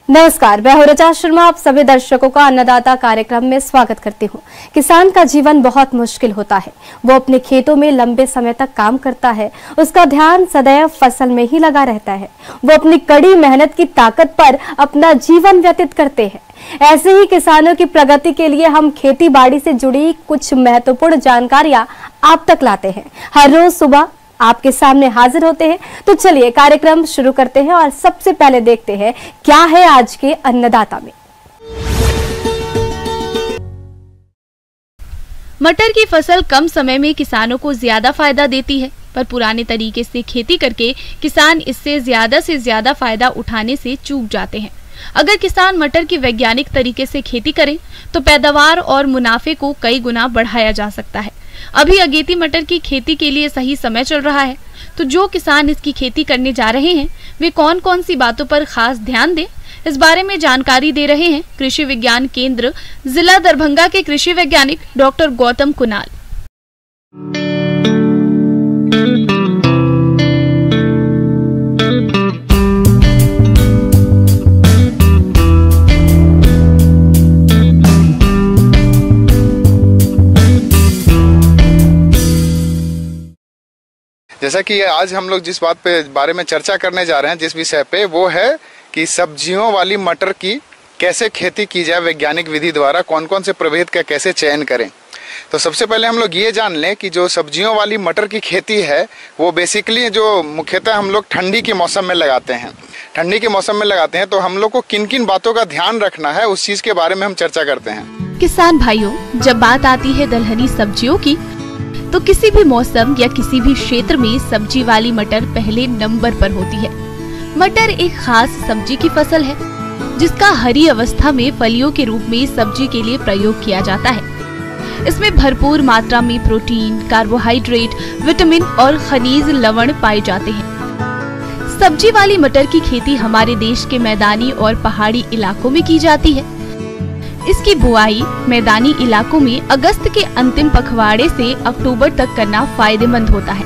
नमस्कार, मैं हूं रचा शर्मा। आप सभी दर्शकों का अन्नदाता कार्यक्रम में स्वागत करती हूं। किसान का जीवन बहुत मुश्किल होता है। वो अपने खेतों में लंबे समय तक काम करता है। उसका ध्यान सदैव फसल में ही लगा रहता है। वो अपनी कड़ी मेहनत की ताकत पर अपना जीवन व्यतीत करते हैं। ऐसे ही किसानों की प्रगति के लिए हम खेती बाड़ी से जुड़ी कुछ महत्वपूर्ण जानकारियां आप तक लाते हैं। हर रोज सुबह आपके सामने हाजिर होते हैं। तो चलिए कार्यक्रम शुरू करते हैं और सबसे पहले देखते हैं क्या है आज के अन्नदाता में। मटर की फसल कम समय में किसानों को ज्यादा फायदा देती है, पर पुराने तरीके से खेती करके किसान इससे ज्यादा फायदा उठाने से चूक जाते हैं। अगर किसान मटर की वैज्ञानिक तरीके से खेती करें तो पैदावार और मुनाफे को कई गुना बढ़ाया जा सकता है। अभी अगेती मटर की खेती के लिए सही समय चल रहा है, तो जो किसान इसकी खेती करने जा रहे हैं वे कौन कौन सी बातों पर खास ध्यान दें, इस बारे में जानकारी दे रहे हैं कृषि विज्ञान केंद्र जिला दरभंगा के कृषि वैज्ञानिक डॉक्टर गौतम कुणाल। जैसा कि आज हम लोग जिस बात पे बारे में चर्चा करने जा रहे हैं, जिस विषय पे, वो है कि सब्जियों वाली मटर की कैसे खेती की जाए वैज्ञानिक विधि द्वारा, कौन कौन से प्रभेद का कैसे चयन करें। तो सबसे पहले हम लोग ये जान लें कि जो सब्जियों वाली मटर की खेती है वो बेसिकली जो मुख्यतः हम लोग ठंडी के मौसम में लगाते हैं। ठंडी के मौसम में लगाते हैं तो हम लोग को किन किन बातों का ध्यान रखना है उस चीज के बारे में हम चर्चा करते हैं। किसान भाइयों, जब बात आती है दलहनी सब्जियों की तो किसी भी मौसम या किसी भी क्षेत्र में सब्जी वाली मटर पहले नंबर पर होती है। मटर एक खास सब्जी की फसल है जिसका हरी अवस्था में फलियों के रूप में सब्जी के लिए प्रयोग किया जाता है। इसमें भरपूर मात्रा में प्रोटीन, कार्बोहाइड्रेट, विटामिन और खनिज लवण पाए जाते हैं। सब्जी वाली मटर की खेती हमारे देश के मैदानी और पहाड़ी इलाकों में की जाती है। इसकी बुआई मैदानी इलाकों में अगस्त के अंतिम पखवाड़े से अक्टूबर तक करना फायदेमंद होता है,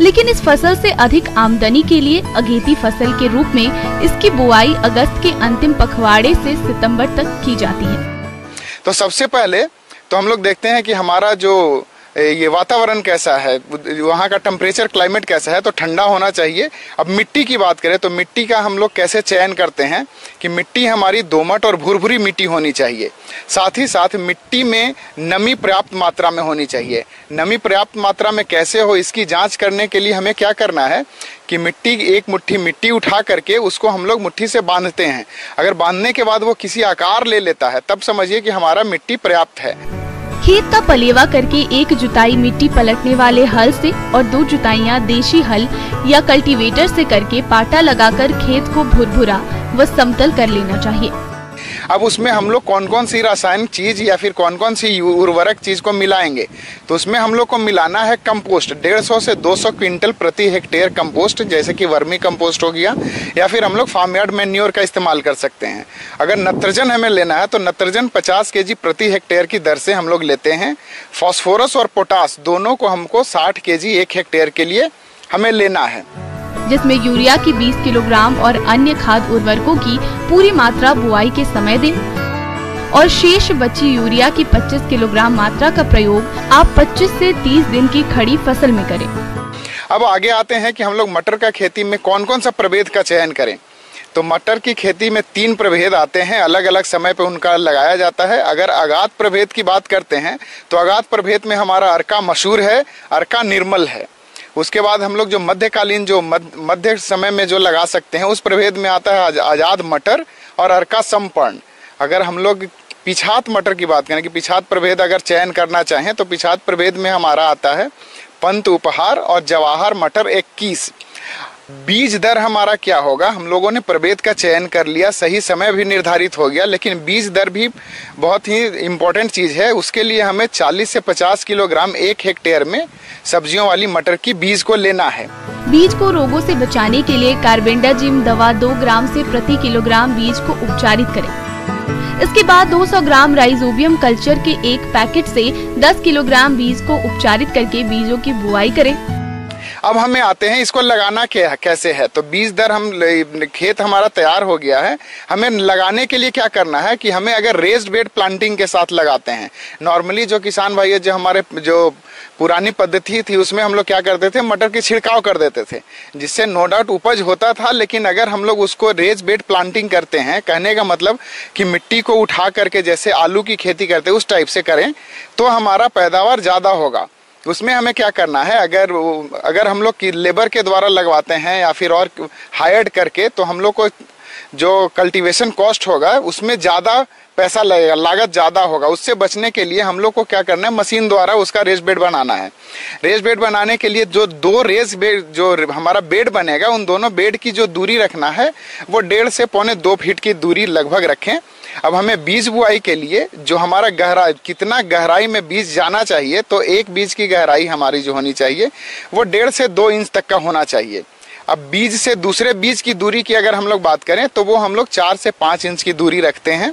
लेकिन इस फसल से अधिक आमदनी के लिए अगेती फसल के रूप में इसकी बुआई अगस्त के अंतिम पखवाड़े से सितंबर तक की जाती है। तो सबसे पहले तो हम लोग देखते हैं कि हमारा जो ये वातावरण कैसा है, वहाँ का टेम्परेचर, क्लाइमेट कैसा है। तो ठंडा होना चाहिए। अब मिट्टी की बात करें तो मिट्टी का हम लोग कैसे चयन करते हैं कि मिट्टी हमारी दोमट और भुरभुरी मिट्टी होनी चाहिए। साथ ही साथ मिट्टी में नमी पर्याप्त मात्रा में होनी चाहिए। नमी पर्याप्त मात्रा में कैसे हो इसकी जांच करने के लिए हमें क्या करना है कि मिट्टी, एक मुट्ठी मिट्टी उठा करके उसको हम लोग मुट्ठी से बांधते हैं। अगर बांधने के बाद वो किसी आकार ले लेता है तब समझिए कि हमारा मिट्टी पर्याप्त है। खेत का पलेवा करके एक जुताई मिट्टी पलटने वाले हल से और 2 जुताइयां देशी हल या कल्टीवेटर से करके पाटा लगाकर खेत को भुरभुरा व समतल कर लेना चाहिए। अब उसमें हम लोग कौन कौन सी रासायनिक चीज या फिर कौन कौन सी उर्वरक चीज को मिलाएंगे, तो उसमें हम लोग को मिलाना है कंपोस्ट। 150 से 200 क्विंटल प्रति हेक्टेयर कंपोस्ट, जैसे कि वर्मी कंपोस्ट हो गया, या फिर हम लोग फार्म यार्ड मैन्योर का इस्तेमाल कर सकते हैं। अगर नत्रजन हमें लेना है तो नत्रजन 50 kg प्रति हेक्टेयर की दर से हम लोग लेते हैं। फॉस्फोरस और पोटास दोनों को हमको 60 kg 1 हेक्टेयर के लिए हमें लेना है, जिसमें यूरिया की 20 किलोग्राम और अन्य खाद उर्वरकों की पूरी मात्रा बुआई के समय दें और शेष बची यूरिया की 25 किलोग्राम मात्रा का प्रयोग आप 25 से 30 दिन की खड़ी फसल में करें। अब आगे आते हैं कि हम लोग मटर का खेती में कौन कौन सा प्रभेद का चयन करें। तो मटर की खेती में 3 प्रभेद आते हैं, अलग अलग समय पे उनका लगाया जाता है। अगर आगात प्रभेद की बात करते हैं तो आगात प्रभेद में हमारा अर्का मशहूर है, अर्का निर्मल है। उसके बाद हम लोग जो मध्यकालीन, जो मध्य समय में जो लगा सकते हैं, उस प्रभेद में आता है आजाद मटर और अर्का संपर्ण। अगर हम लोग पिछात मटर की बात करें कि पिछात प्रभेद अगर चयन करना चाहें तो पिछात प्रभेद में हमारा आता है पंत उपहार और जवाहर मटर 21। बीज दर हमारा क्या होगा, हम लोगों ने प्रभेद का चयन कर लिया, सही समय भी निर्धारित हो गया, लेकिन बीज दर भी बहुत ही इम्पोर्टेंट चीज है। उसके लिए हमें 40 से 50 किलोग्राम 1 हेक्टेयर में सब्जियों वाली मटर की बीज को लेना है। बीज को रोगों से बचाने के लिए कार्बेंडाजिम दवा 2 ग्राम से प्रति किलोग्राम बीज को उपचारित करें। इसके बाद 200 ग्राम राइजोबियम कल्चर के एक पैकेट से 10 किलोग्राम बीज को उपचारित करके बीजों की बुआई करें। अब हमें आते हैं इसको लगाना कैसे है। तो बीज दर खेत हमारा तैयार हो गया है, हमें लगाने के लिए क्या करना है कि हमें अगर रेस्ड बेड प्लांटिंग के साथ लगाते हैं, नॉर्मली जो किसान भाई जो हमारे जो पुरानी पद्धति थी उसमें हम लोग क्या करते थे, मटर की छिड़काव कर देते थे, जिससे नो डाउट उपज होता था। लेकिन अगर हम लोग उसको रेज बेड प्लांटिंग करते हैं, कहने का मतलब कि मिट्टी को उठा करके जैसे आलू की खेती करते हैं उस टाइप से करें, तो हमारा पैदावार ज्यादा होगा। उसमें हमें क्या करना है, अगर हम लोग की लेबर के द्वारा लगवाते हैं या फिर और हायर्ड करके, तो हम लोग को जो कल्टीवेशन कॉस्ट होगा उसमें ज्यादा पैसा लगेगा, लागत ज्यादा होगा। उससे बचने के लिए हम लोग को क्या करना है, मशीन द्वारा उसका रेस बेड बनाना है। रेस बेड बनाने के लिए जो दो रेस बेड जो हमारा बेड बनेगा, उन दोनों बेड की जो दूरी रखना है वो 1.5 से 2.25 फीट की दूरी लगभग रखें। अब हमें बीज बुआई के लिए जो हमारा कितना गहराई में बीज जाना चाहिए, तो एक बीज की गहराई हमारी जो होनी चाहिए वो 1.5 से 2 इंच तक का होना चाहिए। अब बीज से दूसरे बीज की दूरी की अगर हम लोग बात करें तो वो हम लोग 4 से 5 इंच की दूरी रखते हैं।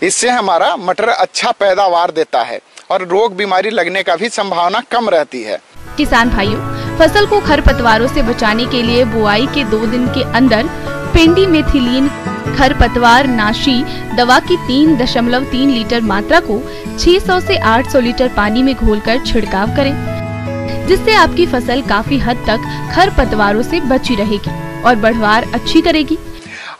इससे हमारा मटर अच्छा पैदावार देता है और रोग बीमारी लगने का भी संभावना कम रहती है। किसान भाइयों, फसल को खरपतवारों से बचाने के लिए बुआई के 2 दिन के अंदर पेंडिमेथिलीन खरपतवार नाशी दवा की 3.3 लीटर मात्रा को 600 से 800 लीटर पानी में घोलकर छिड़काव करें, जिससे आपकी फसल काफी हद तक खरपतवारों से बची रहेगी और बढ़वार अच्छी करेगी।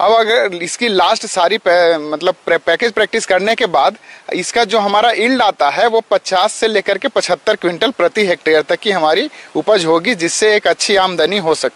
अब अगर इसकी लास्ट सारी पैकेज प्रैक्टिस करने के बाद इसका जो हमारा यील्ड आता है वो 50 से लेकर के 75 क्विंटल प्रति हेक्टेयर तक की हमारी उपज होगी, जिससे एक अच्छी आमदनी हो सकती है।